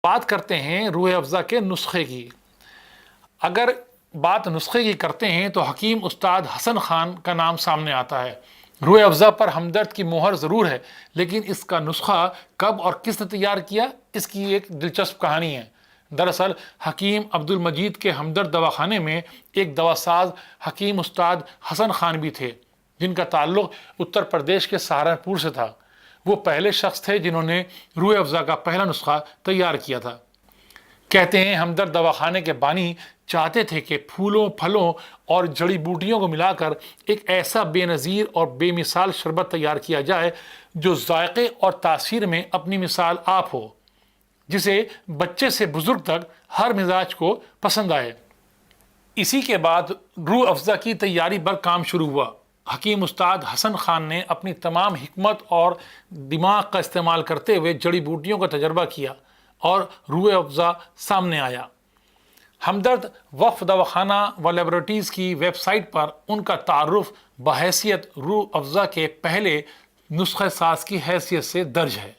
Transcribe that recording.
بات کرتے ہیں روح افزا کے نسخے کی۔ اگر بات نسخے کی کرتے ہیں تو حکیم استاد حسن خان کا نام سامنے آتا ہے۔ روح افزا پر ہمدرد کی مہر ضرور ہے، لیکن اس کا نسخہ کب اور کس نے تیار کیا، اس کی ایک دلچسپ کہانی ہے۔ دراصل حکیم عبد المجید کے ہمدرد دواخانے میں ایک دواساز حکیم استاد حسن خان بھی تھے، جن کا تعلق اتر پردیش کے سہارنپور سے تھا۔ وہ پہلے شخص تھے جنہوں نے روح افزا کا پہلا نسخہ تیار کیا تھا۔ کہتے ہیں ہمدرد دواخانے کے بانی چاہتے تھے کہ پھولوں، پھلوں اور جڑی بوٹیوں کو ملا کر ایک ایسا بے نظیر اور بے مثال شربت تیار کیا جائے جو ذائقے اور تاثیر میں اپنی مثال آپ ہو، جسے بچے سے بزرگ تک ہر مزاج کو پسند آئے۔ اسی کے بعد روح افزا کی تیاری پر کام شروع ہوا۔ حکیم استاد حسن خان نے اپنی تمام حکمت اور دماغ کا استعمال کرتے ہوئے جڑی بوٹیوں کا تجربہ کیا اور روح افزا سامنے آیا۔ ہمدرد وقف دواخانہ و لیبارٹریز کی ویب سائٹ پر ان کا تعارف بحیثیت روح افزا کے پہلے نسخہ ساز کی حیثیت سے درج ہے۔